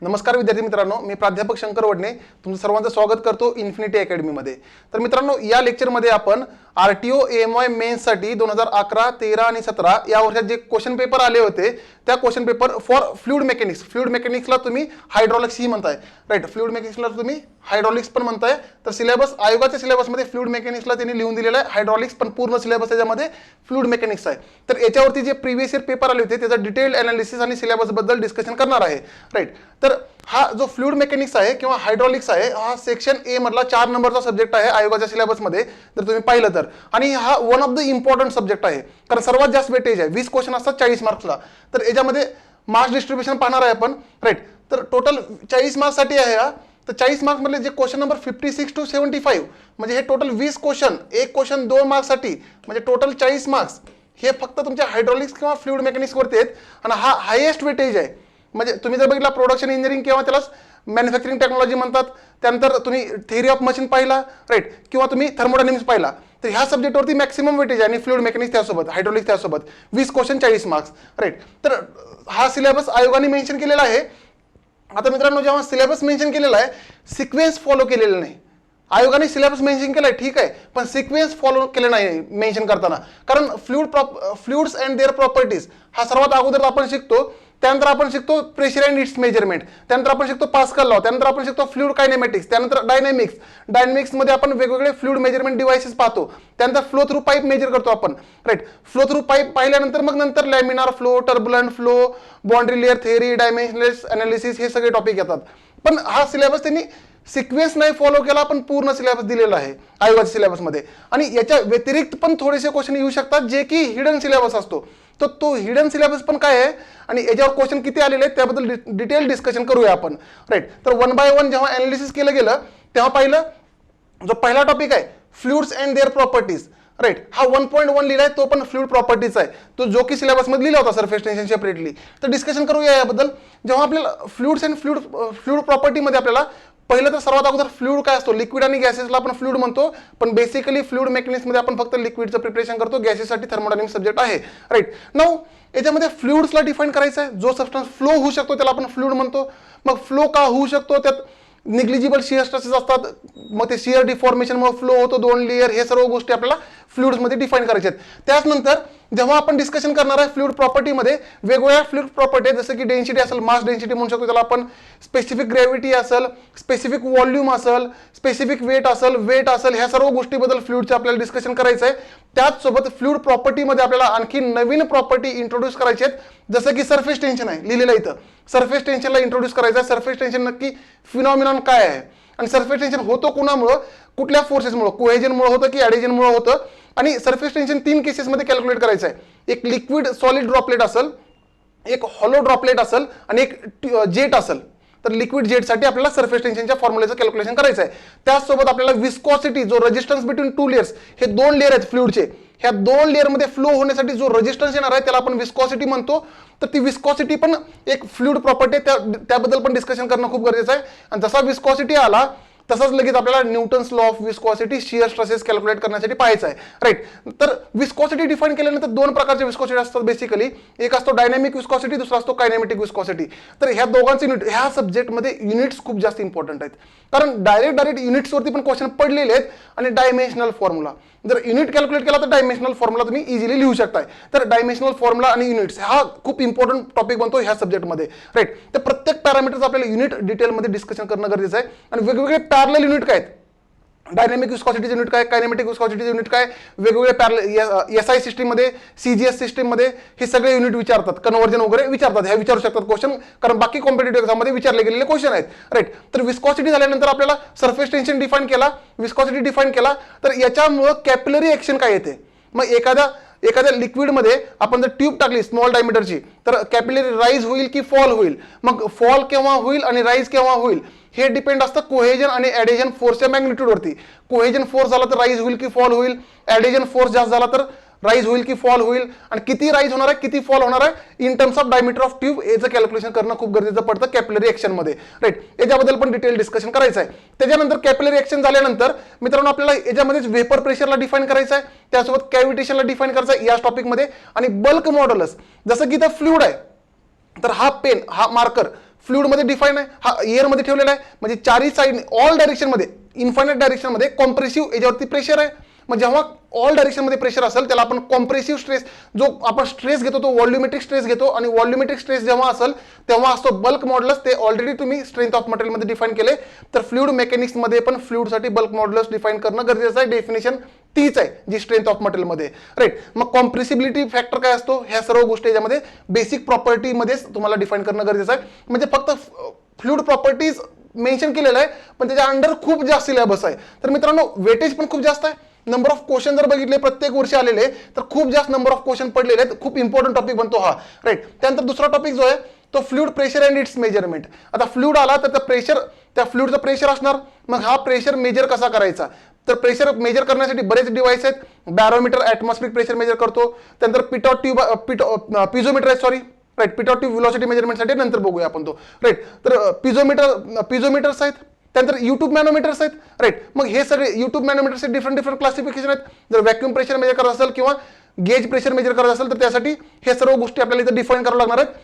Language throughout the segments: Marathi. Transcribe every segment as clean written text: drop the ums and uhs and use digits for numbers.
नमस्कार विद्यार्थी मित्रांनो, मी प्राध्यापक शंकर वडणे तुमचं सर्वांचं स्वागत करतो इन्फिनिटी अकॅडमीमध्ये। तर मित्रांनो, या लेक्चरमध्ये आपण आरटीओ एएमआय मेन्ससाठी 2011, 13 आणि 17 या वर्षात जे क्वेश्चन पेपर आले होते त्या क्वेश्चन पेपर फॉर फ्लुइड मेकॅनिक्सला तुम्ही हायड्रॉलिक्स ही म्हणताय, राईट। फ्लुइड मेकॅनिक्सला तुम्ही हायड्रॉलिक्स पण म्हणताय। तर सिलेबस आयोगाच्या सिलेबसमध्ये फ्लुइड मेकॅनिक्सला त्यांनी लिहून दिलेलं आहे हायड्रॉलिक्स, पण पूर्ण सिलेबस त्याच्यामध्ये फ्लुइड मेकॅनिक्स आहे। तर याच्यावरती जे प्रीवियस इयर पेपर आले होते त्याचा डिटेल्ड अनालिसिस आणि सिलेबस बद्दल डिस्कशन करणार आहे, राईट। तर हा जो फ्लुइड मेकॅनिक्स आहे किंवा हायड्रॉलिक्स आहे हा सेक्शन ए मधला 4 नंबरचा सब्जेक्ट आहे आयोगाच्या सिलेबसमध्ये, जर तुम्ही पाहिलं तर। आणि हा one of the important subject आहे, कारण सर्वात जास्त वेटेज आहे। 20 क्वेश्चन असतात 40 मार्क्सला। तर याच्यामध्ये मार्क्स डिस्ट्रीब्युशन पाहणार आहे आपण, राईट। तर टोटल 40 मार्क्ससाठी आहे हा। तर 40 मार्क्स मधले जे क्वेश्चन नंबर 56 to 75 म्हणजे हे टोटल 20 क्वेश्चन, एक क्वेश्चन 2 मार्क्ससाठी, म्हणजे टोटल 40 मार्क्स हे फक्त तुमच्या हायड्रॉलिक्स किंवा फ्लुइड मेकॅनिक्स वरती आहेत। आणि हा हायेस्ट वेटेज आहे। म्हणजे तुम्ही जर बघितला प्रोडक्शन इंजिनिअरिंग किंवा त्याला मॅन्युफॅक्चरिंग टेक्नॉलॉजी म्हणतात, त्यानंतर तुम्ही थेअरी ऑफ मशीन पाहिला, राईट, किंवा तुम्ही थर्मोडायनामिक्स पाहिला, तर ह्या सब्जेक्टवरती मॅक्सिमम वेटेज आहे। आणि फ्लुइड मेकॅनिक्स त्यासोबत, हायड्रॉलिक्स त्यासोबत 20 क्वेश्चन 40 मार्क्स, राईट। तर हा सिलेबस आयोगाने मेन्शन केलेला आहे। आता मित्रांनो, जेव्हा सिलेबस मेन्शन केलेला आहे, सिक्वेन्स फॉलो केलेला नाही। आयोगाने सिलेबस मेन्शन केलाय, ठीक आहे, पण सिक्वेन्स फॉलो केले नाही मेन्शन करताना। कारण फ्लुइड्स अँड देअर प्रॉपर्टीज हा सर्वात अगोदर आपण शिकतो। त्यानंतर आपण शिकतो प्रेशर अँड इट्स मेजरमेंट, त्यानंतर आपण शिकतो पास्कल लॉ, त्यानंतर आपण शिकतो फ्लुइड कायनेमॅटिक्स, त्यानंतर डायनॅमिक्स मध्ये आपण वेगवेगळे फ्लुइड मेजरमेंट डिव्हाइसेस पाहतो। त्यानंतर फ्लो थ्रू पाईप मेजर करतो आपण, राईट। फ्लो थ्रू पाईप पाहिल्यानंतर मग नंतर laminar flow, turbulent flow, boundary layer theory, dimensionless analysis हे सगळे टॉपिक येतात। पण हा सिलेबस त्यांनी सिक्वेन्स नाही फॉलो केला, पण पूर्ण सिलेबस दिलेला आहे आयोगाच्या सिलेबसमध्ये। आणि याच्या व्यतिरिक्त पण थोडेसे क्वेश्चन येऊ शकतात जे की हिडन सिलेबस असतो। तर तो हिडन सिलेबस पण काय आहे आणि याच्यावर क्वेश्चन किती आलेले आहेत त्याबद्दल डिटेल डिस्कशन करूया आपण, राईट। तर 1 by 1 जेव्हा अनालिसिस केलं गेलं तेव्हा पाहिलं, जो पहिला टॉपिक आहे fluids and their properties, right, हा 1.1 लिहिलाय, तो पण फ्लुइड प्रॉपर्टीज आहे, तो जो की सिलेबसमध्ये लिहिला होता सरफेस टेन्शन सेपरेटली। तर डिस्कशन करूया याबद्दल। जेव्हा आपल्याला फ्लुइड्स अँड फ्लुइड प्रॉपर्टीमध्ये आपल्याला पहिलं तर सर्वात अगोदर फ्लुइड काय असतो, लिक्विड आणि गॅसेसला आपण फ्लुइड म्हणतो, पण बेसिकली फ्लुइड मेकॅनिक्समध्ये आपण फक्त लिक्विडचं प्रिपरेशन करतो, गॅसेससाठी थर्मोडायनामिक्स सब्जेक्ट आहे, राईट। नाऊ याच्यामध्ये फ्लुइड्सला डिफाईन करायचं आहे। जो सबस्टन्स फ्लो होऊ शकतो त्याला आपण फ्लुइड म्हणतो। मग फ्लो का होऊ शकतो, त्यात निग्लिजिबल शियर स्ट्रेसेस असतात, मग ते शियर डिफॉर्मेशनमुळे फ्लो होतो, 2 लेयर, हे सर्व गोष्टी आपल्याला फ्लुइड्समध्ये डिफाईन करायच्या आहेत। त्यानंतर जेव्हा आपण डिस्कशन करणार आहे फ्लुइड प्रॉपर्टीमध्ये वेगवेगळ्या फ्लुइड प्रॉपर्टी, जसं की डेन्सिटी असेल, मास डेन्सिटी म्हणू शकतो त्याला आपण, स्पेसिफिक ग्रॅव्हिटी असेल, स्पेसिफिक व्हॉल्यूम असेल, स्पेसिफिक वेट असेल, ह्या सर्व गोष्टीबद्दल फ्लुइडचं आपल्याला डिस्कशन करायचं आहे। त्याचसोबत फ्लुइड प्रॉपर्टीमध्ये आपल्याला आणखी नवीन प्रॉपर्टी इंट्रोड्यूस करायची आहेत, जसं की सरफेस टेन्शन आहे लिहिलेलं इथं। सरफेस टेन्शनला इंट्रोड्यूस करायचं आहे। सरफेस टेन्शन नक्की फिनॉमिनॉन काय आहे आणि सरफेस टेन्शन होतो कुणामुळं, कुठल्या फोर्सेसमुळे, कोहेजनमुळे होतं की ॲडिजनमुळे होतं। आणि सरफेस टेन्शन 3 केसेसमध्ये कॅल्क्युलेट करायचं आहे। एक लिक्विड सॉलिड ड्रॉपलेट असेल, एक हॉलो ड्रॉपलेट असेल आणि एक जेट असेल। तर लिक्विड जेटसाठी आपल्याला सरफेस टेन्शनच्या फॉर्म्युलेचं कॅल्क्युलेशन करायचं आहे। त्याचसोबत आपल्याला विस्कॉसिटी, जो रेजिस्टन्स बिटवीन 2 लेयर्स, हे 2 लेयर आहेत फ्लुइडचे, ह्या 2 लेयरमध्ये फ्लो होण्यासाठी जो रेजिस्टन्स येणार आहे त्याला आपण विस्कॉसिटी म्हणतो। तर ती विस्कॉसिटी पण एक फ्लुइड प्रॉपर्टी आहे, त्याबद्दल पण डिस्कशन करणं खूप गरजेचं आहे। आणि जसा विस्कॉसिटी आला तसंच लगेच आपल्याला Newton's law of viscosity, shear stresses calculate करण्यासाठी पाहायचं आहे, राईट। तर विस्कॉसिटी डिफाईन केल्यानंतर 2 प्रकारचे विस्कॉसिटी असतात बेसिकली, एक असतो डायनॅमिक विस्कॉसिटी, दुसरा असतो कायनेमॅटिक विस्कॉसिटी। तर ह्या दोघांचे युनिट, ह्या सब्जेक्टमध्ये युनिट्स खूप जास्त इम्पॉर्टंट आहेत, कारण डायरेक्ट युनिट्सवरती पण क्वेश्चन पडलेले आहेत। आणि डायमेन्शनल फॉर्म्युला, जर युनिट कॅल्क्युलेट केला तर डायमेन्शनल फॉर्म्युला तुम्ही इझिली लिहू शकताय। तर डायमेन्शनल फॉर्म्युला आणि युनिट्स हा खूप इम्पॉर्टंट टॉपिक बनतो ह्या सब्जेक्टमध्ये, राईट। तर प्रत्येक पॅरामीटर्स आपल्याला युनिट डिटेलमध्ये डिस्कशन करणं गरजेचं आहे। आणि वेगवेगळे पॅरलल युनिट काय आहेत, डायनॅमिक विस्कॉसिटीचे युनिट काय, कायनेमॅटिक विस्कॉसिटीचे युनिट काय, वेगवेगळे पॅरलल SI सिस्टीममध्ये, CGS सिस्टीममध्ये हे सगळे युनिट विचारतात, कन्व्हर्जन वगैरे विचारतात, ह्या विचारू शकतात क्वेश्चन, कारण बाकी कॉम्पिटेटिव्ह एक्झाममध्ये विचारले गेलेले क्वेश्चन आहेत, राईट। तर विस्कॉसिटी झाल्यानंतर आपल्याला सरफेस टेन्शन डिफाईन केला, विस्कॉसिटी डिफाईन केला, तर याच्यामुळं कॅपिलरी ऍक्शन काय येते। मग एखाद्या लिक्विडमध्ये आपण जर ट्यूब टाकली स्मॉल डायमीटरची, तर कॅपिलरी राईज होईल की फॉल होईल, मग फॉल केव्हा होईल आणि राईज केव्हा होईल हे डिपेंड असतं कोहेजन आणि ॲडेजन फोर्सच्या मॅग्निट्यूडवरती। कोहेजन फोर्स झाला तर राईज होईल की फॉल होईल, ॲडेजन फोर्स जास्त झाला तर राईज होईल की फॉल होईल, आणि किती राईज होणार आहे किती फॉल होणार आहे in terms of diameter of tube याचं कॅल्क्युलेशन करणं खूप गरजेचं पडतं कॅपिलरी ऍक्शनमध्ये, राईट। याच्याबद्दल पण डिटेल डिस्कशन करायचं आहे। त्याच्यानंतर कॅपिलरी ऍक्शन झाल्यानंतर मित्रांनो आपल्याला याच्यामध्ये व्हेपर प्रेशरला डिफाईन करायचं आहे, त्यासोबत कॅव्हिटेशनला डिफाईन करायचं आहे या टॉपिकमध्ये, आणि बल्क मॉड्युलस, जसं की इथं फ्लुइड आहे तर हा पेन, हा मार्कर फ्लुइडमध्ये डिफाईन आहे, हा एअरमध्ये ठेवलेला आहे, म्हणजे चारही साईड ऑल डायरेक्शनमध्ये इन्फायनाइट डायरेक्शनमध्ये कॉम्प्रेसिव्ह याच्यावरती प्रेशर आहे. मग जेव्हा ऑल डायरेक्शनमध्ये प्रेशर असेल त्याला आपण कॉम्प्रेसिव्ह स्ट्रेस, जो आपण स्ट्रेस घेतो तो व्हॉल्युमेट्रिक स्ट्रेस घेतो, आणि व्हॉल्युमेट्रिक स्ट्रेस जेव्हा असेल तेव्हा असतो बल्क मॉड्युलस. ते ऑलरेडी तुम्ही स्ट्रेंथ ऑफ मटेरियलमध्ये डिफाईन केले. तर फ्लुइड मेकॅनिक्समध्ये पण फ्लुइडसाठी बल्क मॉड्युलस डिफाईन करणं गरजेचं आहे. डेफिनेशन तीच आहे जी स्ट्रेंथ ऑफ मटेरियलमध्ये, राईट. मग कॉम्प्रेसिबिलिटी फॅक्टर काय असतो, ह्या सर्व गोष्टी याच्यामध्ये बेसिक प्रॉपर्टीमध्येच तुम्हाला डिफाईन करणं गरजेचं आहे. म्हणजे फक्त फ्लुइड प्रॉपर्टीज मेन्शन केलेलं आहे, पण त्याच्या अंडर खूप जास्त सिलेबस आहे. तर मित्रांनो वेटेज पण खूप जास्त आहे. नंबर ऑफ क्वेश्चन जर बघितले प्रत्येक वर्षी आलेले तर खूप जास्त नंबर ऑफ क्वेश्चन पडलेले आहेत. खूप इम्पॉर्टंट टॉपिक बनतो हा, राईट. त्यानंतर दुसरा टॉपिक जो आहे तो fluid pressure and its measurement. आता फ्लुइड आला तर त्या फ्लुइडचं प्रेशर असणार. मग हा प्रेशर मेजर कसा करायचा, तर प्रेशर मेजर करण्यासाठी बरेच डिव्हाइस आहेत. बॅरोमीटर ॲटमॉस्फिरिक प्रेशर मेजर करतो. त्यानंतर पिझोमीटर आहे, sorry, right. Pitot tube velocity मेजरमेंटसाठी नंतर बघूया आपण तो, राईट. तर पिझोमीटर्स आहेत. त्यानंतर युट्यूब मॅनोमीटर्स आहेत, राईट. मग हे सगळे युट्यूब मॅनोमीटर्सचे डिफरंट क्लासिफिकेशन आहेत. जर व्हॅक्यूम प्रेशर मेजर करत असेल किंवा गेज प्रेशर मेजर करत असेल तर त्यासाठी हे सर्व गोष्टी आपल्याला इथं डिफाईन करावं लागणार आहेत.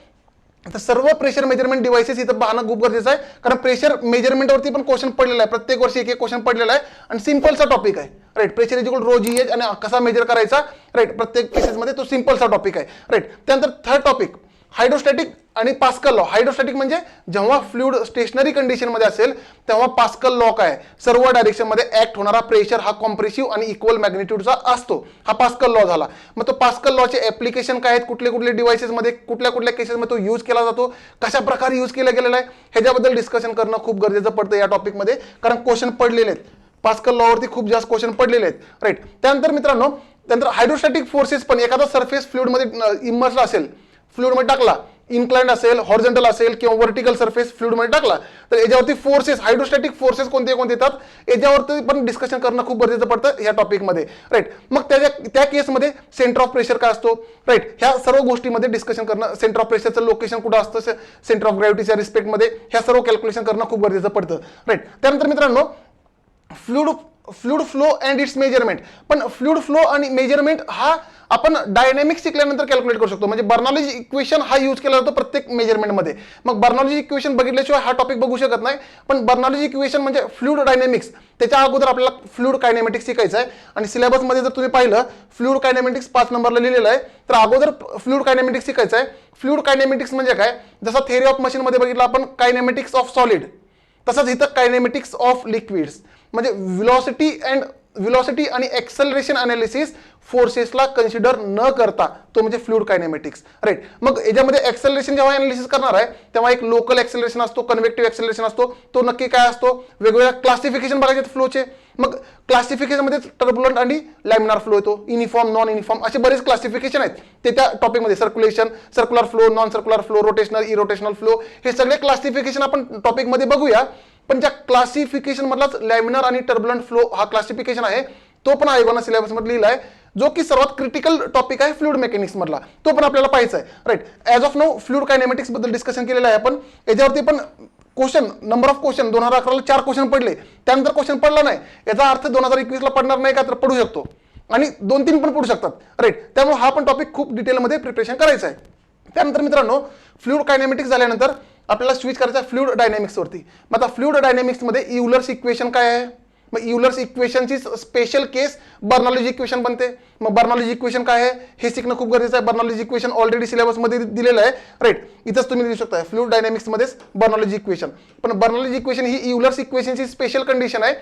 तर सर्व प्रेशर मेजरमेंट डिव्हाइसेस इथं पाहणं खूप गरजेचं आहे, कारण प्रेशर मेजरमेंटवरती पण क्वेश्चन पडलेला आहे. प्रत्येक वर्षी एक क्वेश्चन पडलेला आहे आणि सिंपलचा टॉपिक आहे, right. Pressure is equal rho g h आणि कसा मेजर करायचा, राईट. प्रत्येक केसेसमध्ये तो सिंपलचा टॉपिक आहे, राईट. त्यानंतर थर्ड टॉपिक हायड्रोस्टॅटिक आणि पास्कल लॉ. हायड्रोस्टॅटिक म्हणजे जेव्हा फ्लुइड स्टेशनरी कंडिशनमध्ये असेल तेव्हा पास्कल लॉ काय, सर्व डायरेक्शनमध्ये ऍक्ट होणारा प्रेशर हा कॉम्प्रेसिव्ह आणि इक्वल मॅग्निट्यूडचा असतो. हा पास्कल लॉ झाला. मग तो पास्कल लॉचे ऍप्लिकेशन काय आहेत, कुठले डिव्हाइसेसमध्ये कुठल्या केसेसमध्ये तो यूज केला जातो, कशा प्रकारे यूज केला गेलेला आहे, ह्याच्याबद्दल डिस्कशन करणं खूप गरजेचं पडतं या टॉपिकमध्ये, कारण क्वेश्चन पडलेले आहेत. पास्कल लॉवरती खूप जास्त क्वेश्चन पडलेले आहेत, राईट. त्यानंतर मित्रांनो हायड्रोस्टॅटिक फोर्सेस पण, एखादा सरफेस फ्लुइडमध्ये इमर्स्ड असेल, फ्लुइडमध्ये टाकला, इन्क्लाइंड असेल, हॉरिझॉन्टल असेल किंवा व्हर्टिकल सरफेस फ्लुइडमध्ये टाकला, तर याच्यावरती फोर्सेस, हायड्रोस्टॅटिक फोर्सेस कोणते येतात याच्यावरती पण डिस्कशन करणं खूप गरजेचं पडतं या टॉपिकमध्ये, राईट. मग त्या केसमध्ये सेंटर ऑफ प्रेशर काय असतो, राईट. ह्या सर्व गोष्टीमध्ये डिस्कशन करणं, सेंटर ऑफ प्रेशरचं लोकेशन कुठं असतं सेंटर ऑफ ग्रॅव्हिटीच्या रिस्पेक्टमध्ये, ह्या सर्व कॅल्क्युलेशन करणं खूप गरजेचं पडतं, राईट. त्यानंतर मित्रांनो fluid flow and its measurement. पण फ्लुइड फ्लो आणि मेजरमेंट हा आपण डायनॅमिक्स शिकल्यानंतर कॅल्क्युलेट करू शकतो. म्हणजे बर्नॉलीज इक्वेशन हा यूज केला जातो प्रत्येक मेजरमेंटमध्ये. मग बर्नॉलीज इक्वेशन बघितल्याशिवाय हा टॉपिक बघू शकत नाही. पण बर्नॉलीज इक्वेशन म्हणजे फ्लुइड डायनॅमिक्स, त्याच्या अगोदर आपल्याला फ्लुइड कायनेमॅटिक्स शिकायचं आहे. आणि सिलेबसमध्ये जर तुम्ही पाहिलं फ्लुइड कायनेमॅटिक्स 5 नंबरला लिहिलेलं आहे, तर अगोदर फ्लुइड कायनेमॅटिक्स शिकायचं आहे. फ्लुइड कायनेमॅटिक्स म्हणजे काय, जसा थेअरी ऑफ मशीनमध्ये बघितलं आपण कायनेमॅटिक्स ऑफ सॉलिड, तसंच इथं कायनेमॅटिक्स ऑफ लिक्विड्स. म्हणजे व्हेलॉसिटी आणि एक्सेलरेशन अनालिसिस फोर्सेसला कन्सिडर न करता तो म्हणजे फ्लुइड कायनेमॅटिक्स, राईट. मग याच्यामध्ये एक्सेलरेशन जेव्हा अनालिसिस करणार आहे तेव्हा एक लोकल एक्सेलरेशन असतो, कन्व्हेक्टिव्ह एक्सेलरेशन असतो. तो नक्की काय असतो, वेगवेगळ्या क्लासिफिकेशन बघायचे फ्लोचे. मग क्लासिफिकेशनमध्ये टर्बुलंट आणि लॅमिनार फ्लो येतो, युनिफॉर्म, नॉन युनिफॉर्म, असे बरेच क्लासिफिकेशन आहेत. ते त्या टॉपिकमध्ये circulation, circular flow, non circular flow, rotational, irrotational flow, हे सगळे क्लासिफिकेशन आपण टॉपिकमध्ये बघूया. पण ज्या क्लासिफिकेशन मधलाच लॅमिनार आणि टर्बुलंट फ्लो हा क्लासिफिकेशन आहे, तो पण आयोगानं सिलेबसमध्ये लिहिला आहे, जो की सर्वात क्रिटिकल टॉपिक आहे फ्लुइड मेकॅनिक्स मधला. तो पण आपल्याला पाहायचा आहे, right. As of now fluid kinematics बद्दल डिस्कशन केलेलं आहे आपण. याच्यावरती पण क्वेश्चन, नंबर ऑफ क्वेश्चन 2011ला 4 क्वेश्चन पडले, त्यानंतर क्वेश्चन पडला नाही. याचा अर्थ 2021ला पडणार नाही का, तर पडू शकतो, आणि 2-3 पण पडू शकतात, राईट. त्यामुळे हा पण टॉपिक खूप डिटेलमध्ये प्रिपरेशन करायचं आहे. त्यानंतर मित्रांनो फ्लुइड कायनेमॅटिक्स झाल्यानंतर आपल्याला स्विच करायचं आहे फ्लुइड डायनॅमिक्सवरती. मग आता फ्लुइड डायनॅमिक्समध्ये युलर्स इक्वेशन काय आहे, मग युलर्स इक्वेशनची स्पेशल केस बर्नॉलीज इक्वेशन बनते. मग बर्नॉलीज इक्वेशन काय आहे हे शिकणं खूप गरजेचं आहे. बर्नॉलीज इक्वेशन ऑलरेडी सिलेबसमध्ये दिलेलं आहे, राईट. इथंच तुम्ही देऊ शकता फ्लुइड डायनॅमिक्समध्येच बर्नॉलीज इक्वेशन. पण बर्नॉलीज इक्वेशन ही युलर्स इक्वेशनची स्पेशल कंडिशन आहे.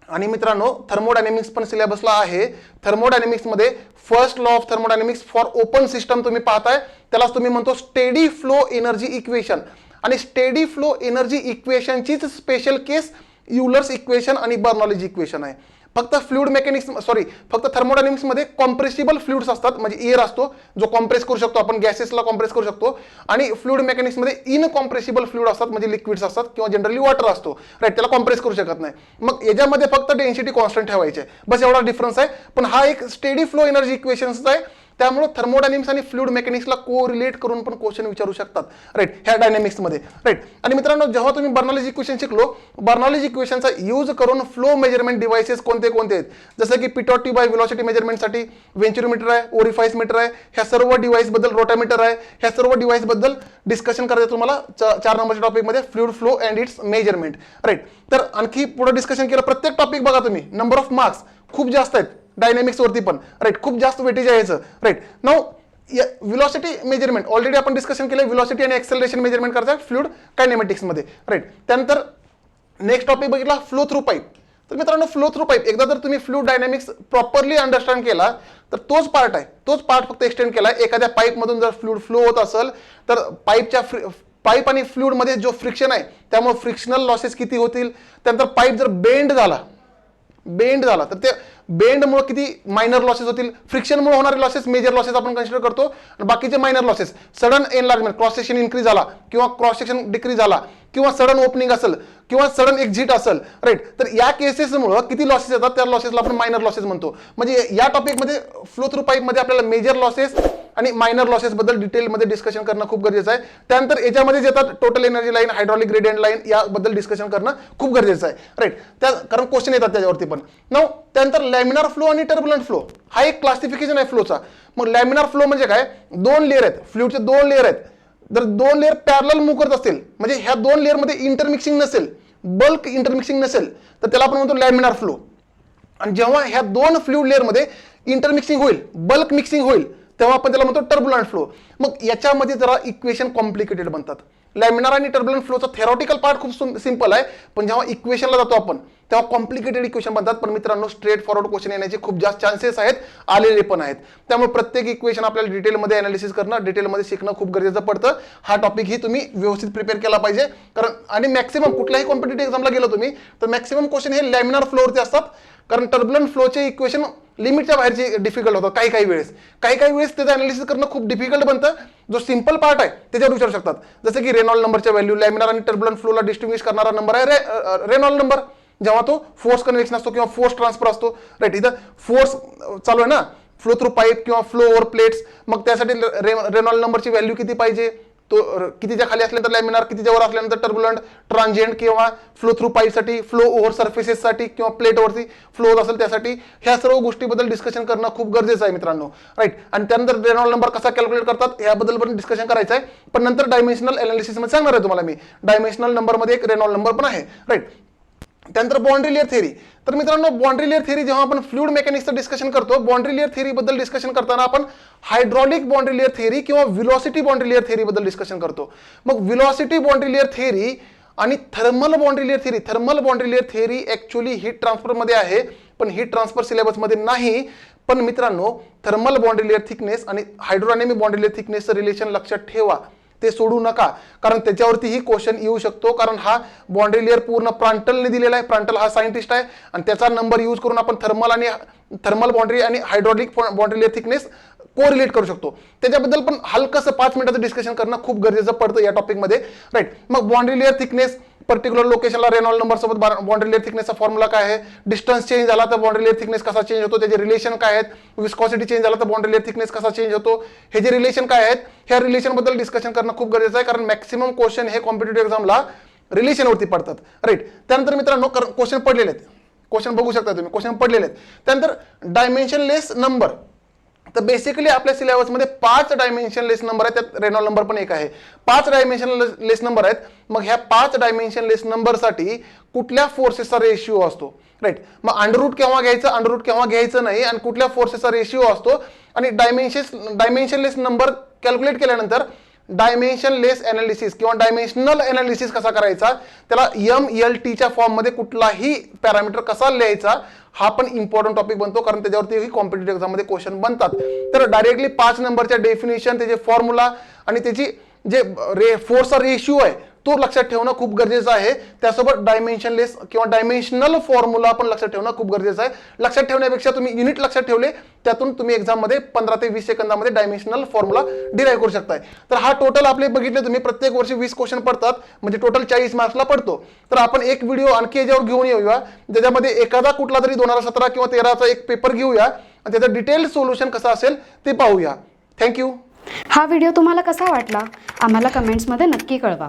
आणि मित्रांनो थर्मोडायनेमिक्स पण सिलेबसला आहे. थर्मोडायनेमिक्समध्ये first law of thermodynamics for open system तुम्ही पाहताय, त्यालाच तुम्ही म्हणतो स्टेडी फ्लो एनर्जी इक्वेशन. आणि स्टेडी फ्लो एनर्जी इक्वेशनचीच स्पेशल केस युलर्स इक्वेशन आणि बर्नॉलीज इक्वेशन आहे. फक्त फक्त थर्मोडायनेमिक्समध्ये कॉम्प्रेसिबल फ्लुइड्स असतात, म्हणजे एअर असतो जो कॉम्प्रेस करू शकतो, आपण गॅसेसला कॉम्प्रेस करू शकतो. आणि फ्लुइड मेकॅनिक्समध्ये इनकॉम्प्रेसिबल फ्लुइड असतात, म्हणजे लिक्विड्स असतात किंवा जनरली वॉटर असतो, राईट. त्याला कॉम्प्रेस करू शकत नाही. मग याच्यामध्ये फक्त डेन्सिटी कॉन्स्टंट ठेवायची आहे, बस एवढा डिफरन्स आहे. पण हा एक स्टेडी फ्लो एनर्जी इक्वेशन्स आहे, त्यामुळे थर्मोडायनेमिक्स आणि फ्लुइड मेकॅनिक्सला कोरिलेट करून पण क्वेश्चन विचारू शकतात, राईट, ह्या डायनॅमिक्समध्ये, राईट. आणि मित्रांनो, जेव्हा तुम्ही बर्नॉलीज इक्वेशन शिकलो, बर्नॉलीज इक्वेशनचा यूज करून फ्लो मेजरमेंट डिव्हाइसेस कोणते कोणते आहेत, जसं की पिटॉट ट्यूब आहे व्हेलॉसिटी मेजरमेंटसाठी, वेंचुरोमीटर आहे, ओरिफाइस मीटर आहे, ह्या सर्व डिव्हाइस बद्दल, रोटामीटर आहे, ह्या सर्व डिव्हाइस बद्दल डिस्कशन करायचं तुम्हाला 4 नंबरच्या टॉपिकमध्ये, fluid flow and its measurement, right. तर आणखी पुढे डिस्कशन केलं, प्रत्येक टॉपिक बघा तुम्ही, नंबर ऑफ मार्क्स खूप जास्त आहेत डायनॅमिक्स वरती पण, राईट, खूप जास्त वेटेज आहे याचं, right. Now velocity measurement already आपण डिस्कशन केलं, व्हेलॉसिटी आणि एक्सेलरेशन मेजरमेंट करायचं फ्लुइड कायनेमॅटिक्स मध्ये, राईट. त्यानंतर नेक्स्ट टॉपिक बघितला फ्लो थ्रू पाईप. तर मित्रांनो, फ्लो थ्रू पाईप एकदा जर तुम्ही फ्लुइड डायनॅमिक्स प्रॉपरली अंडरस्टँड केला तर तोच पार्ट आहे, तोच पार्ट फक्त एक्सटेंड केला. एखाद्या पाईपमधून जर फ्लुइड फ्लो होत असेल तर पाईप आणि फ्लुइड मध्ये जो फ्रिक्शन आहे त्यामुळे फ्रिक्शनल लॉसेस किती होतील. त्यानंतर पाईप जर बेंड झाला तर त्या बेंडमुळे किती मायनर लॉसेस होतील. फ्रिक्शनमुळे होणारे लॉसेस मेजर लॉसेस आपण कन्सिडर करतो, आणि बाकीचे minor losses, sudden enlargement, cross section increase झाला किंवा क्रॉस सेक्शन डिक्रीज झाला किंवा सडन ओपनिंग असेल किंवा सडन एक्झिट असेल, राईट. तर या केसेसमुळे किती लॉसेस येतात त्या लॉसेसला आपण मायनर लॉसेस म्हणतो. म्हणजे या टॉपिकमध्ये फ्लो थ्रू पाईपमध्ये आपल्याला मेजर लॉसेस आणि मायनर लॉसेस बद्दल डिटेलमध्ये डिस्कशन करणं खूप गरजेचं आहे. त्यानंतर याच्यामध्ये येतात total energy line, hydraulic gradient line, याबद्दल डिस्कशन करणं खूप गरजेचं आहे, राईट. कारण क्वेश्चन येतात त्याच्यावरती पण. नाउ त्यानंतर लॅमिनार फ्लो आणि टर्बुलंट फ्लो हा एक क्लासिफिकेशन आहे फ्लोचा. मग लॅमिनार फ्लो म्हणजे काय, 2 लेअर आहेत, फ्लुइडचे 2 लेअर आहेत. जर 2 लेअर पॅरलल मूव्ह करत असतील, म्हणजे ह्या 2 लेअरमध्ये इंटरमिक्सिंग नसेल, बल्क इंटरमिक्सिंग नसेल, तर त्याला आपण म्हणतो लॅमिनार फ्लो. आणि जेव्हा ह्या 2 फ्लुइड लेअरमध्ये इंटरमिक्सिंग होईल, बल्क मिक्सिंग होईल, तेव्हा आपण त्याला म्हणतो टर्बुलंट फ्लो. मग याच्यामध्ये जरा इक्वेशन कॉम्प्लिकेटेड बनतात. लॅमिनार आणि टर्बुलंट फ्लोचा थेरॉटिकल पार्ट खूप सिंपल आहे, पण जेव्हा इक्वेशनला जातो आपण तेव्हा कॉम्प्लिकेटेड इक्वेशन बनतात. पण मित्रांनो, स्ट्रेट फॉरवर्ड क्वेश्चन येण्याचे खूप जास्त चान्सेस आहेत, आलेले पण आहेत. त्यामुळे प्रत्येक इक्वेशन आपल्याला डिटेलमध्ये अनालिसिस करणं, डिटेलमध्ये शिकणं खूप गरजेचं पडतं. हा टॉपिक ही तुम्ही व्यवस्थित प्रिपेअर केला पाहिजे. कारण आणि मॅक्सिमम कुठल्याही कॉम्पिटेटिव्ह एक्झामला गेलो तुम्ही तर मॅक्सिमम क्वेश्चन हे लॅमिनार फ्लोवरती असतात. कारण टर्बुलंट फ्लोचे इक्वेशन लिमिटच्या बाहेरचे डिफिकल्ट होतं काही वेळेस त्याचं अनालिसिस करणं खूप डिफिकल्ट बनतं. जो सिंपल पार्ट आहे त्याच्यावर विचारू शकतात, जसं की रेनॉल्ड नंबरच्या व्हॅल्यू, लॅमिनार आणि टर्बुलंट फ्लोला डिस्टिंग्विश करणारा नंबर आहे रेनॉल्ड नंबर, जेव्हा तो फोर्स कन्व्हेक्शन असतो किंवा फोर्स ट्रान्सफर असतो, राईट. इथं फोर्स चालू आहे ना, फ्लो थ्रू पाईप किंवा फ्लो ओव्हर प्लेट्स, मग त्यासाठी रेनॉल्ड नंबरची व्हॅल्यू किती पाहिजे, तो कितीच्या खाली असल्यानंतर लॅमिनार, कितीच्या वर असल्यानंतर टर्बुलंट, ट्रान्झिएंट किंवा फ्लो थ्रू पाईपसाठी, फ्लो ओव्हर सर्फेसेससाठी किंवा प्लेटवरती फ्लो होत असेल त्यासाठी, ह्या सर्व गोष्टीबद्दल डिस्कशन करणं खूप गरजेचं आहे मित्रांनो, राईट. आणि त्यानंतर रेनॉल्ड नंबर कसा कॅल्क्युलेट करतात याबद्दल पण डिस्कशन करायचं आहे. पण नंतर डायमेन्शनल अनालिसिसमध्ये सांगणार आहे तुम्हाला मी. डायमेन्शनल नंबरमध्ये एक रेनॉल्ड नंबर पण आहे, राईट. त्यानंतर बाउंड्री लेअर थेरी. तर मित्रांनो, बाउंड्री लेअर थेरी जेव्हा आपण फ्लुइड मेकॅनिक्सचं डिस्कशन करतो, बाउंड्री लेअर थेरी बद्दल डिस्कशन करताना आपण हायड्रॉलिक बाउंड्री लेअर थेरी किंवा व्हेलॉसिटी बाउंड्री लेअर थेरी बद्दल डिस्कशन करतो. मग व्हेलॉसिटी बाउंड्री लेअर थेरी आणि thermal boundary layer theory actually heat transfer मध्ये आहे, पण हीट ट्रान्सफर सिलेबस मध्ये नाही. पण मित्रांनो, थर्मल बाउंड्री लेअर थिकनेस आणि हायड्रोडायनॅमिक बाउंड्री लेअर थिकनेसचं रिलेशन लक्षात ठेवा, ते सोडू नका. कारण त्याच्यावरतीही क्वेश्चन येऊ शकतो. कारण हा बाउंड्री लेअर पूर्ण प्रांटलने दिलेला आहे. प्रांटल हा सायंटिस्ट आहे आणि त्याचा नंबर यूज करून आपण थर्मल बाउंड्री आणि hydraulic boundary layer thickness correlate करू शकतो. त्याच्याबद्दल पण हलकंसं 5 मिनिटाचं डिस्कशन करणं खूप गरजेचं पडतं या टॉपिकमध्ये, राईट. मग बाउंड्री लेअर थिकनेस पर्टिक्युलर लोकेशनला रेनॉल्ड नंबर सोबत बाउंड्री लेअर थिकनेसचा फॉर्म्युला काय आहे, डिस्टन्स चेंज झाला तर बाउंड्री लेअर थिकनेस कसा चेंज होतो, त्याचे रिलेशन काय आहेत, विस्कॉसिटी चेंज झाला तर बाउंड्री लेअर थिकनेस कसा चेंज होतो, हे जे रिलेशन काय आहेत, ह्या रिलेशन बद्दल डिस्कशन करणं खूप गरजेचं आहे. कारण मॅक्सिमम क्वेश्चन हे कॉम्पिटेटिव्ह एक्झामला रिलेशनवरती पडतात, राईट. त्यानंतर मित्रांनो, क्वेश्चन पडलेले आहेत, क्वेश्चन बघू शकता तुम्ही, क्वेश्चन पडलेले आहेत. त्यानंतर डायमेन्शनलेस नंबर. तर बेसिकली आपल्या सिलेबसमध्ये 5 डायमेन्शनलेस नंबर आहेत, त्यात रेनॉल्ड नंबर पण एक आहे. 5 डायमेन्शनलेस नंबर आहेत. मग ह्या 5 डायमेन्शनलेस नंबरसाठी कुठल्या फोर्सेसचा रेशिओ असतो, राईट. मग अंडररूट केव्हा घ्यायचं नाही, आणि कुठल्या फोर्सेसचा रेशिओ असतो, आणि डायमेन्शनलेस नंबर कॅल्क्युलेट केल्यानंतर डायमेन्शनलेस अनालिसिस किंवा डायमेन्शनल अनालिसिस कसा करायचा, त्याला MLTच्या फॉर्ममध्ये कुठलाही पॅरामीटर कसा लिहायचा, हा पण इम्पॉर्टंट टॉपिक बनतो. कारण त्याच्यावरती कॉम्पिटेटिव्ह एक्झाममध्ये क्वेश्चन बनतात. तर डायरेक्टली 5 नंबरच्या डेफिनेशन, त्याचे फॉर्म्युला आणि त्याची जे फोर्सचा रेशिओ आहे तो लक्षात ठेवणं खूप गरजेचं आहे. त्यासोबत डायमेन्शनलेस किंवा डायमेन्शनल फॉर्म्युला पण लक्षात ठेवणं खूप गरजेचं आहे. लक्षात ठेवण्यापेक्षा तुम्ही युनिट लक्षात ठेवले, त्यातून तुम्ही एक्झाममध्ये 15 ते 20 सेकंदामध्ये डायमेन्शनल फॉर्म्युला डिराईव्ह करू शकताय. तर हा टोटल आपले बघितले तुम्ही, प्रत्येक वर्षी 20 क्वेश्चन पडतात, म्हणजे टोटल 40 मार्क्सला पडतो. तर आपण एक व्हिडिओ आणखी याच्यावर घेऊन येऊया, ज्याच्यामध्ये एखादा कुठला तरी 2017 किंवा 13चा एक पेपर घेऊया, आणि त्याचं डिटेल्ड सोल्युशन कसं असेल ते पाहूया. थँक्यू. हा व्हिडिओ तुम्हाला कसा वाटला आम्हाला कमेंट्समध्ये नक्की कळवा.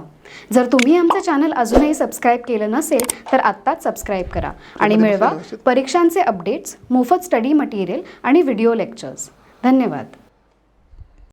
जर तुम्ही आमचं चॅनल अजूनही सबस्क्राईब केलं नसेल तर आत्ताच सबस्क्राईब करा आणि मिळवा परीक्षांचे अपडेट्स, मोफत स्टडी मटेरियल आणि व्हिडिओ लेक्चर्स. धन्यवाद.